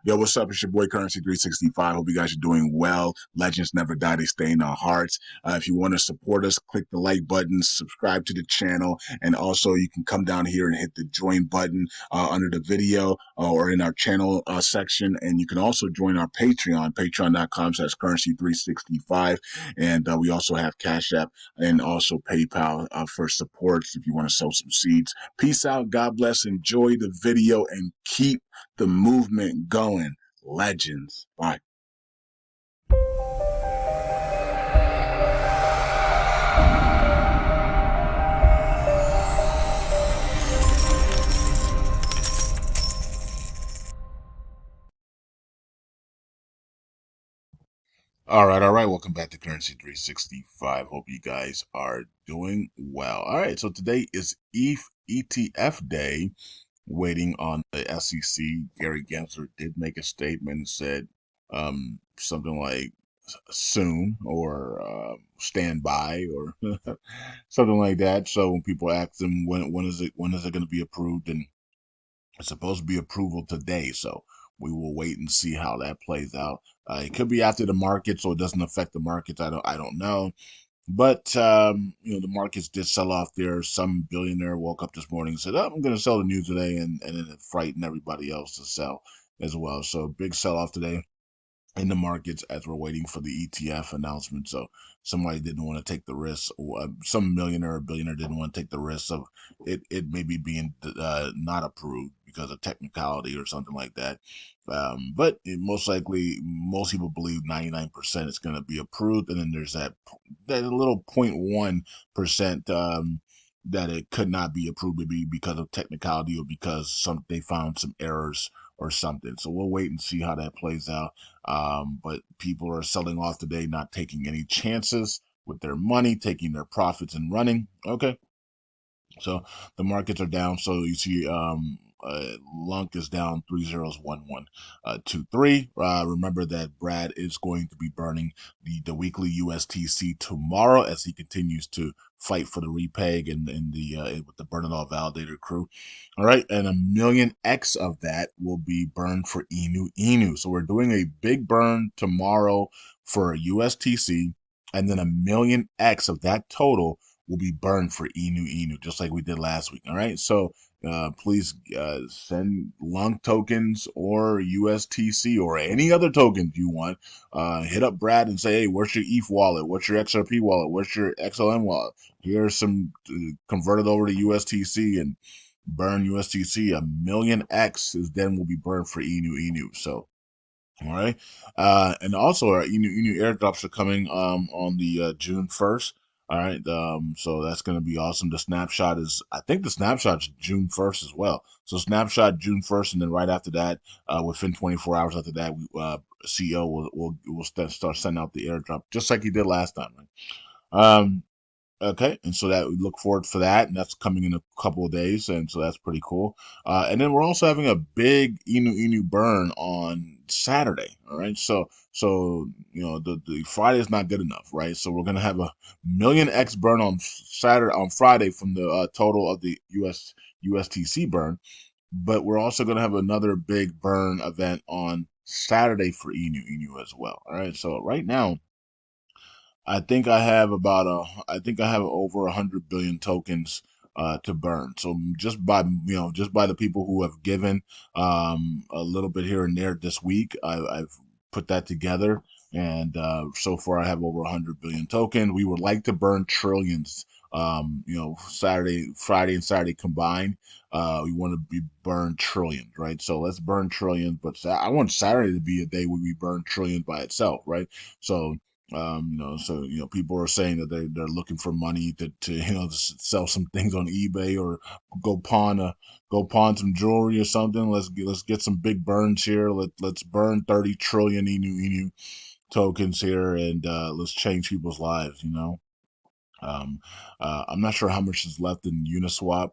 Yo, what's up? It's your boy Currency 365. Hope you guys are doing well. Legends never die, they stay in our hearts. If you want to support us, click the like button, subscribe to the channel, and also you can come down here and hit the join button under the video or in our channel section. And you can also join our Patreon, patreon.com/currency365. And we also have Cash App and also PayPal for supports if you want to sow some seeds. Peace out. God bless. Enjoy the video and keep the movement going. Legends. Bye. All right, all right. Welcome back to Currency 365. Hope you guys are doing well. All right, so today is ETF Day, waiting on the SEC. Gary Gensler did make a statement and said something like soon or stand by or something like that. So when people ask him when is it going to be approved, and it's supposed to be approval today, so we will wait and see how that plays out. It could be after the market, so it doesn't affect the markets. I don't know. But the markets did sell off there. Some billionaire woke up this morning and said, "Oh, I'm going to sell the news today," and then it frightened everybody else to sell as well. So big sell off today in the markets as we're waiting for the ETF announcement. So somebody didn't want to take the risk, or some millionaire or billionaire didn't want to take the risk of it maybe being not approved because of technicality or something like that. But most likely, most people believe 99% it's going to be approved, and then there's that little 0.1% that it could not be approved, maybe because of technicality or because they found some errors or something. So we'll wait and see how that plays out. But people are selling off today, not taking any chances with their money, taking their profits and running. Okay. So the markets are down. So you see, LUNC is down 301123. Remember that Brad is going to be burning the weekly USTC tomorrow as he continues to fight for the repeg and the with the burn it all validator crew. All right, and 1,000,000x of that will be burned for Inu. So we're doing a big burn tomorrow for USTC, and then 1,000,000x of that total will be burned for Inu, just like we did last week. All right. So please send LUNC tokens or USTC or any other tokens you want. Hit up Brad and say, hey, what's your ETH wallet? What's your XRP wallet? What's your XLM wallet? Here's some converted over to USTC and burn USTC. 1,000,000x is then will be burned for Inu. So all right. And also our new airdrops are coming on the June 1st. All right. So that's gonna be awesome. I think the snapshot's June 1st as well. So snapshot June 1st, and then right after that, within 24 hours after that, CEO will start sending out the airdrop just like he did last time, right? Okay, and so that we look forward for that, and that's coming in a couple of days, and so that's pretty cool. And then we're also having a big Inu burn on Saturday. All right, so the Friday is not good enough, right? So we're gonna have a 1,000,000x burn on Friday from the total of the USTC burn, but we're also gonna have another big burn event on Saturday for Inu as well. All right, so right now I think I have over 100 billion tokens to burn. So just by the people who have given a little bit here and there this week, I've put that together, and so far I have over 100 billion tokens. We would like to burn trillions. Friday and Saturday combined, we want to be burn trillions, right? So let's burn trillions, but I want Saturday to be a day where we burn trillions by itself, right? So people are saying that they're looking for money to sell some things on eBay or go pawn some jewelry or something. Let's get some big burns here. Let's burn 30 trillion Inu tokens here, and let's change people's lives. I'm not sure how much is left in Uniswap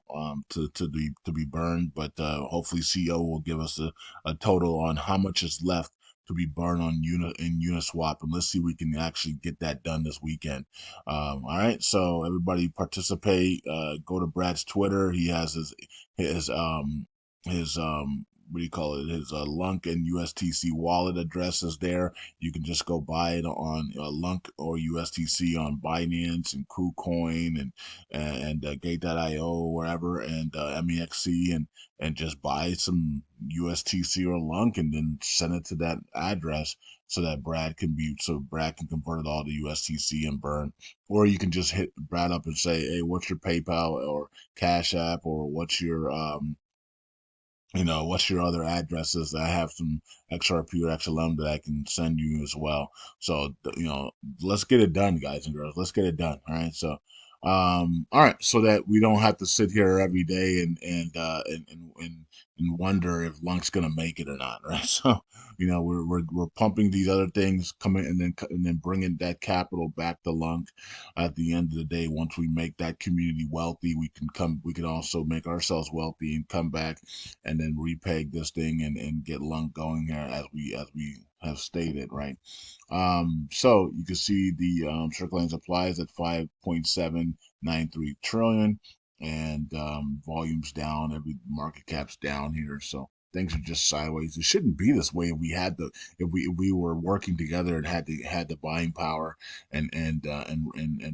to be burned, but hopefully CEO will give us a total on how much is left to be burned in Uniswap, and let's see if we can actually get that done this weekend. All right, so everybody participate. Go to Brad's Twitter. He has his what do you call it, his LUNC and USTC wallet addresses there. You can just go buy it on LUNC or USTC on Binance and KuCoin and Gate.io, wherever, and MEXC, and just buy some USTC or LUNC and then send it to that address so Brad can convert it all to USTC and burn. Or you can just hit Brad up and say, hey, what's your PayPal or Cash App, or what's your other addresses? I have some XRP or XLM that I can send you as well. So, let's get it done, guys and girls. Let's get it done. All right. So, all right. So that we don't have to sit here every day and wonder if LUNC's going to make it or not. Right. So, we're pumping these other things coming and then bringing that capital back to LUNC. At the end of the day, once we make that community wealthy, we can also make ourselves wealthy and come back and then repeg this thing and get LUNC going here as we have stated, right? So you can see the circulating supply is at 5.793 trillion, and volumes down, every market cap's down here. So things are just sideways. It shouldn't be this way. If we were working together and had the buying power and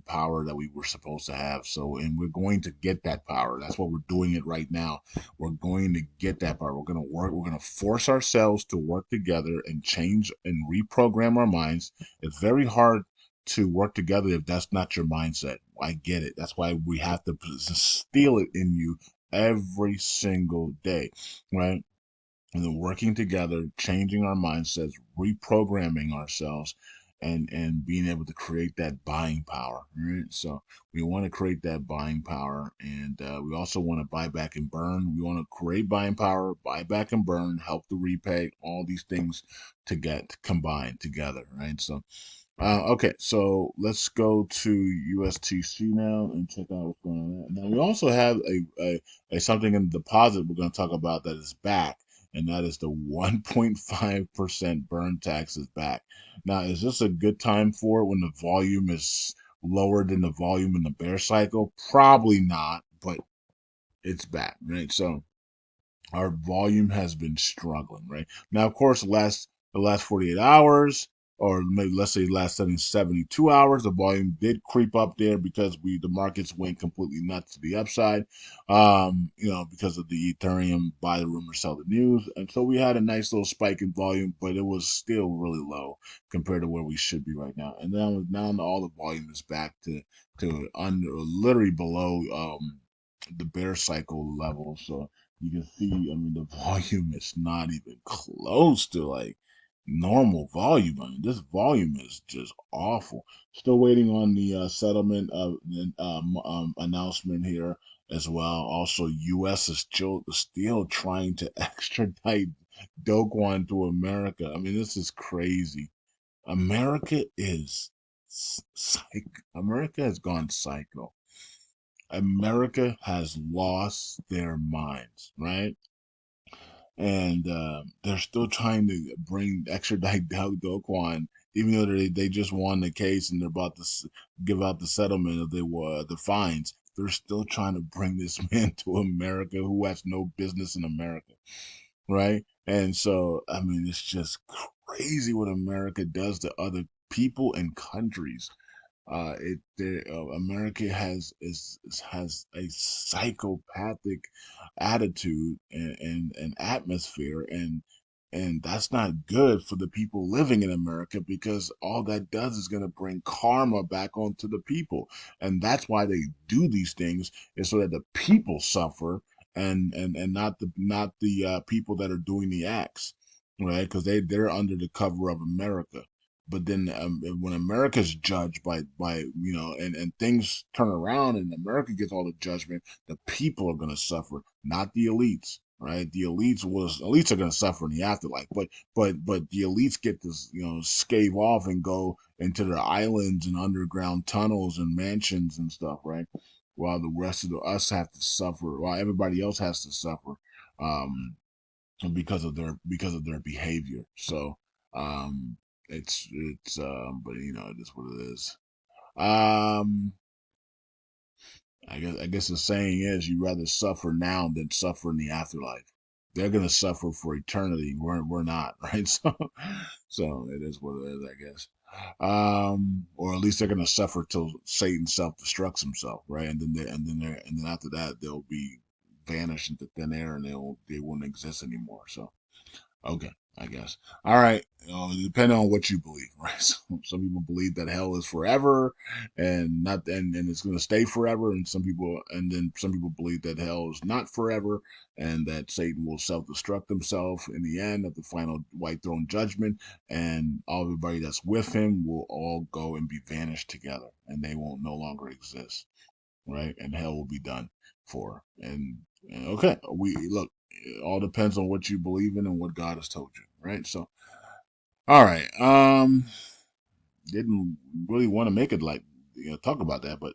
power that we were supposed to have. So, and we're going to get that power. That's what we're doing it right now. We're going to get that power. We're going to work. We're going to force ourselves to work together and change and reprogram our minds. It's very hard to work together if that's not your mindset. I get it. That's why we have to steal it in you every single day, right? And then working together, changing our mindsets, reprogramming ourselves, and being able to create that buying power. Right. So we want to create that buying power, and we also want to buy back and burn. We want to create buying power, buy back and burn, help to repay, all these things to get combined together. Right. So okay, so let's go to USTC now and check out what's going on there. Now we also have a something in the deposit we're going to talk about that is back, and that is the 1.5% burn tax is back. Now, is this a good time for it when the volume is lower than the volume in the bear cycle? Probably not, but it's back, right? So our volume has been struggling, right? Now, of course, the last 48 hours, or maybe let's say last 72 hours, the volume did creep up there because the markets went completely nuts to the upside, because of the Ethereum buy the rumor, sell the news. And so we had a nice little spike in volume, but it was still really low compared to where we should be right now. And now all the volume is back to under literally below the bear cycle level. So you can see, I mean, the volume is not even close to like normal volume. I mean, this volume is just awful. Still waiting on the settlement announcement here as well. Also, U.S. is still trying to extradite Do Kwon to America. I mean, this is crazy. America is America has gone psycho. America has lost their minds, right? And they're still trying to bring extradite Do Kwon, even though they just won the case and they're about to give out the settlement of the fines. They're still trying to bring this man to America who has no business in America, right? And so, I mean, it's just crazy what America does to other people and countries. America has a psychopathic attitude and atmosphere, and that's not good for the people living in America, because all that does is going to bring karma back onto the people, and that's why they do these things, is so that the people suffer, and not the people that are doing the acts, right? Because they're under the cover of America. But then when America's judged by and things turn around and America gets all the judgment, the people are going to suffer, not the elites, right? The elites are going to suffer in the afterlife, but the elites get to scave off and go into their islands and underground tunnels and mansions and stuff, right? While the rest of us have to suffer, while everybody else has to suffer. Because of their behavior. So but it is what it is. Um I guess the saying is you rather suffer now than suffer in the afterlife. they're gonna suffer for eternity. We're not, right? So it is what it is, I guess. Or at least they're gonna suffer till Satan self-destructs himself, right? And then after that they'll be vanished into thin air, and they won't exist anymore. So okay, I guess. All right. Depending on what you believe, right? So, some people believe that hell is forever, and not and it's going to stay forever, and then some people believe that hell is not forever, and that Satan will self-destruct himself in the end of the final white throne judgment, and all everybody that's with him will all go and be vanished together, and they won't no longer exist, right? And hell will be done for. And okay, we look. It all depends on what you believe in and what God has told you, right? So, all right. Didn't really want to make it like talk about that, but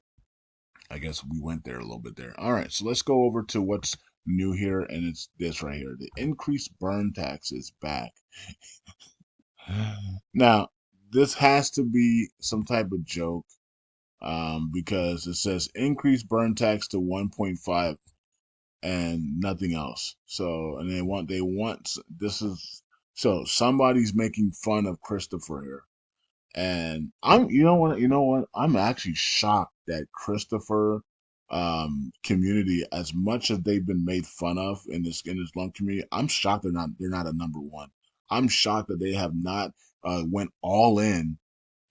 I guess we went there a little bit there. All right, so let's go over to what's new here, and it's this right here: the increased burn tax is back. Now, this has to be some type of joke, because it says increased burn tax to 1.5 and nothing else. So, and they want this is so somebody's making fun of Christopher here. And I'm you know what, I'm actually shocked that Christopher community, as much as they've been made fun of in this LUNC community, I'm shocked they're not a number one. I'm shocked that they have not went all in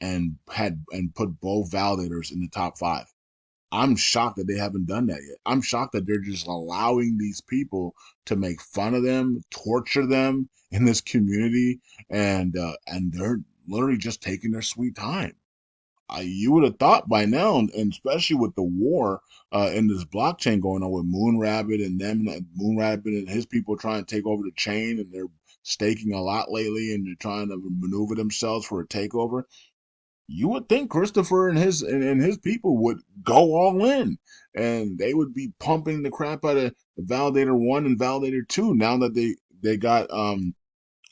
and put both validators in the top five. I'm shocked that they haven't done that yet. I'm shocked that they're just allowing these people to make fun of them, torture them in this community, and they're literally just taking their sweet time. You would have thought by now, and especially with the war in this blockchain going on with Moonrabbit and them, Moonrabbit and his people trying to take over the chain, and they're staking a lot lately, and they're trying to maneuver themselves for a takeover. You would think Christopher and his people would go all in, and they would be pumping the crap out of the Validator One and Validator Two now that they got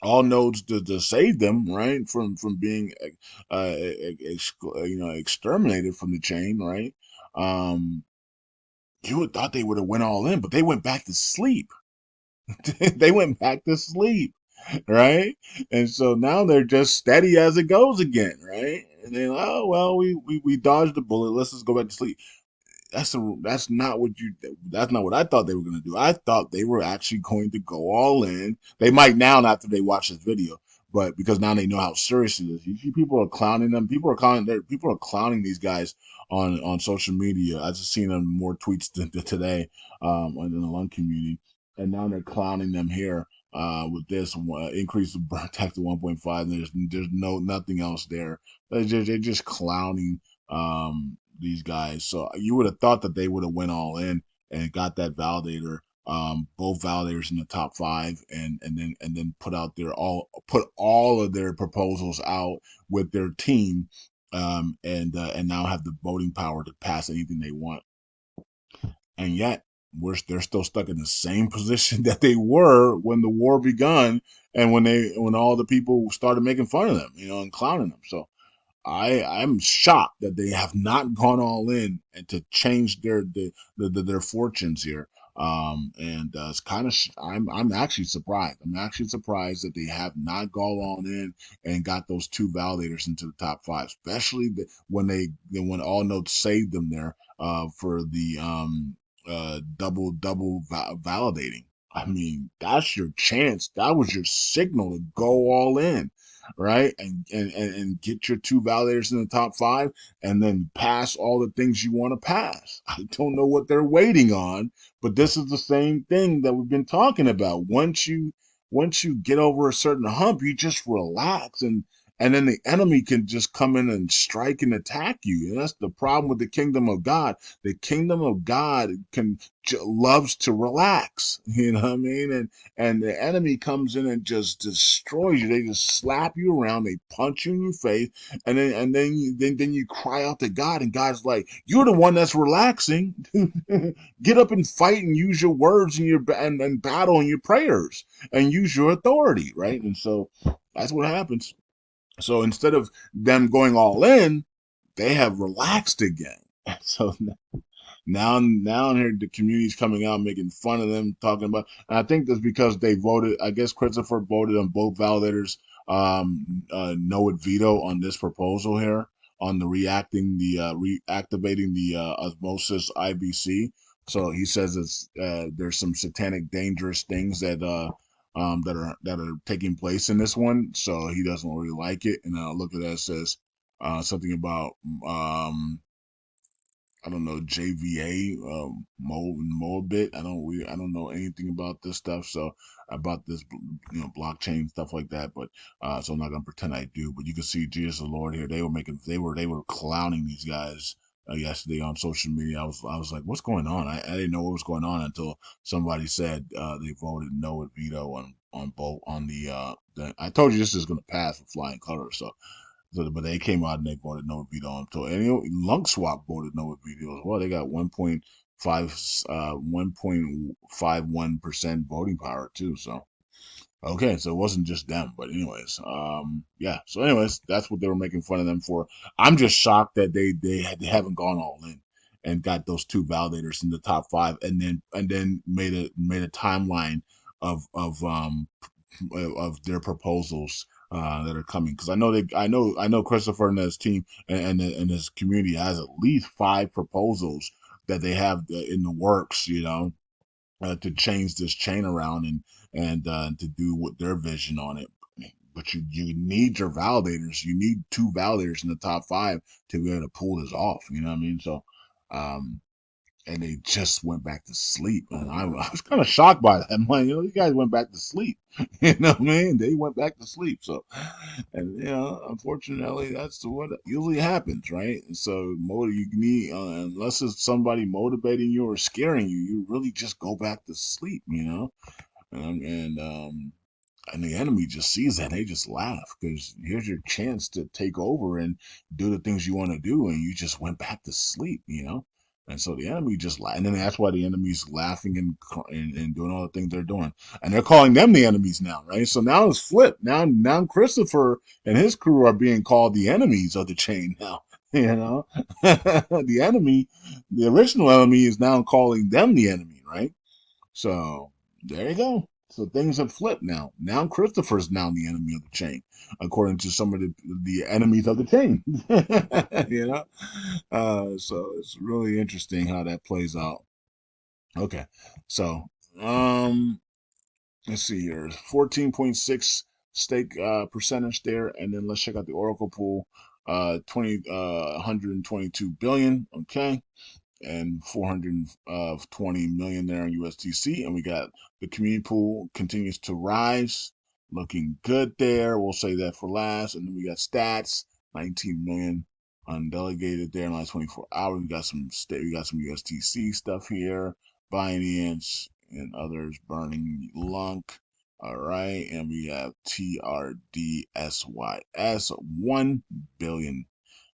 all nodes to save them, right, from being exterminated from the chain, right. Um, you would thought they would have went all in, but they went back to sleep. They went back to sleep, right? And so now they're just steady as it goes again, right? And they're like, oh well, we dodged the bullet. Let's just go back to sleep. That's not what I thought they were going to do. I thought they were actually going to go all in. They might now after they watch this video, but because now they know how serious it is. You see, people are clowning them. People are clowning these guys on social media. I just seen them more tweets today in the LUNC community, and now they're clowning them here with this increase of burn tax to 1.5. There's nothing else there. They're just clowning these guys. So you would have thought that they would have went all in and got that validator, both validators in the top five, and then put all of their proposals out with their team, and now have the voting power to pass anything they want. And yet they're still stuck in the same position that they were when the war begun, and when all the people started making fun of them, and clowning them. So I'm shocked that they have not gone all in and to change their fortunes here. And it's kind of I'm actually surprised. I'm actually surprised that they have not gone all in and got those two validators into the top five, especially when all notes saved them there for the double validating. I mean, that's your chance. That was your signal to go all in, right? And get your two validators in the top five, and then pass all the things you want to pass. I don't know what they're waiting on, but this is the same thing that we've been talking about. Once you get over a certain hump, you just relax, and then the enemy can just come in and strike and attack you. And that's the problem with the kingdom of God. The kingdom of God loves to relax. You know what I mean? And the enemy comes in and just destroys you. They just slap you around, they punch you in your face, and then you cry out to God, and God's like, "You're the one that's relaxing. Get up and fight and use your words and battle in your prayers and use your authority, right?" And so that's what happens. So instead of them going all in, they have relaxed again. So now here the community's coming out making fun of them, talking about. And I think that's because they voted. I guess Christopher voted on both validators no with veto on this proposal here on the reactivating the osmosis IBC. So he says there's some satanic dangerous things that are taking place in this one. So he doesn't really like it. And look at that, it says something about I don't know JVA Moabit. I don't know anything about this stuff. So about this blockchain stuff like that. But so I'm not gonna pretend I do. But you can see Jesus the Lord here. They were clowning these guys yesterday on social media. I was like, what's going on? I didn't know what was going on until somebody said they voted no with veto on both on the. I told you this is gonna pass with flying colors. But they came out and they voted no veto on it. And LUNC Swap voted no veto as well. They got 1.51% voting power too. So okay, so it wasn't just them, but anyways, yeah. So anyways, that's what they were making fun of them for. I'm just shocked that they haven't gone all in and got those two validators in the top five, and then made a timeline of their proposals that are coming, because I know Christopher and his team and his community has at least five proposals that they have in the works, to change this chain around and to do what their vision on it. But you need your validators. You need two validators in the top five to be able to pull this off. You know what I mean? So, um, and they just went back to sleep. And I was kind of shocked by that. I'm like, you guys went back to sleep. You know what I mean? They went back to sleep. So, and unfortunately, that's what usually happens, right? And so, you need unless it's somebody motivating you or scaring you, you really just go back to sleep. And the enemy just sees that and they just laugh because here's your chance to take over and do the things you want to do, and you just went back to sleep. And so the enemy just and then that's why the enemy's laughing and doing all the things they're doing, and they're calling them the enemies now, right? So now it's flipped. Now Christopher and his crew are being called the enemies of the chain now. The enemy, the original enemy, is now calling them the enemy, right? So there you go. So things have flipped now. Now Christopher's now the enemy of the chain, according to some of the enemies of the chain. you know, so it's really interesting how that plays out. Okay, so let's see here, 14.6 stake percentage there, and then let's check out the Oracle pool. 122 billion. Okay, and 420 million there in USDC. And we got the community pool continues to rise, looking good there. We'll say that for last. And then we got stats, 19 million undelegated there in the last 24 hours. We got some USDC stuff here, Binance and others burning LUNC. All right, and we have TRDSYS 1 billion.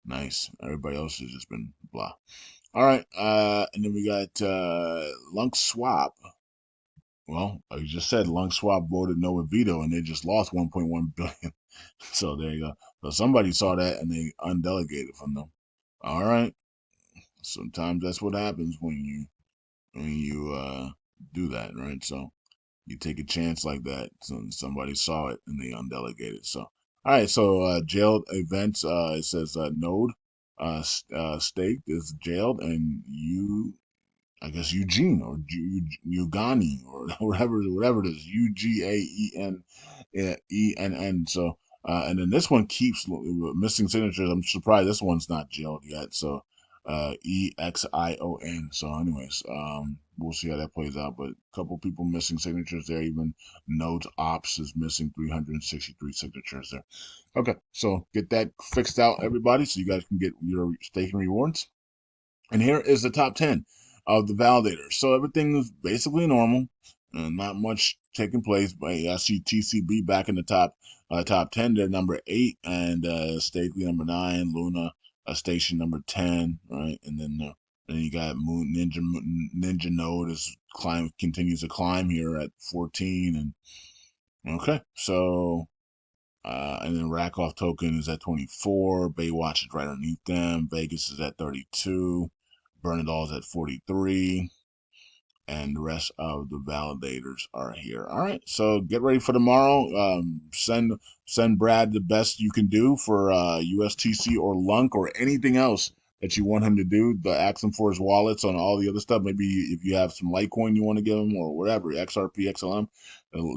Nice. Everybody else has just been blah. All right, and then we got LUNC Swap. Well, I just said LUNC Swap voted no with veto, and they just lost 1.1 billion. So there you go. So somebody saw that and they undelegated from them. All right. Sometimes that's what happens when you do that, right? So you take a chance like that. So somebody saw it and they undelegated. So all right. So jailed events. It says Node staked is jailed, and I guess Eugene or Ugani or whatever it is, UGAENENN. So, and then this one keeps missing signatures. I'm surprised this one's not jailed yet. So, EXION. So, anyways, we'll see how that plays out. But a couple people missing signatures there. Even Nodes Ops is missing 363 signatures there. Okay, so get that fixed out, everybody, so you guys can get your staking rewards. And here is the top 10 of the validators. So everything is basically normal. Not much taking place. But I see TCB back in the top 10. They're number 8. And Stakely number 9. Luna Station number 10. Right. And then you got Ninja Node continues to climb here at 14. And okay. So and then Rakoff token is at 24. Baywatch is right underneath them. Vegas is at 32. Burning Doll is at 43. And the rest of the validators are here. All right, so get ready for tomorrow. Send Brad the best you can do for USTC or LUNC or anything else that you want him to do. Ask him for his wallets on all the other stuff. Maybe if you have some Litecoin you want to give him or whatever, XRP, XLM,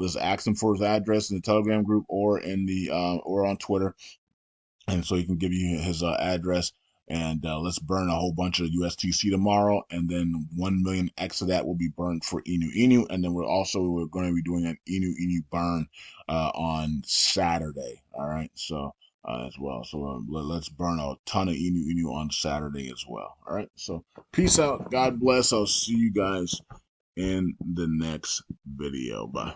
just ask him for his address in the Telegram group or in the or on Twitter, and so he can give you his address. And let's burn a whole bunch of USTC tomorrow, and then 1 million X of that will be burned for Inu, and then we're going to be doing an Inu burn on Saturday. All right, so as well, so let's burn a ton of Inu on Saturday as well. All right, so peace out, God bless. I'll see you guys in the next video. Bye.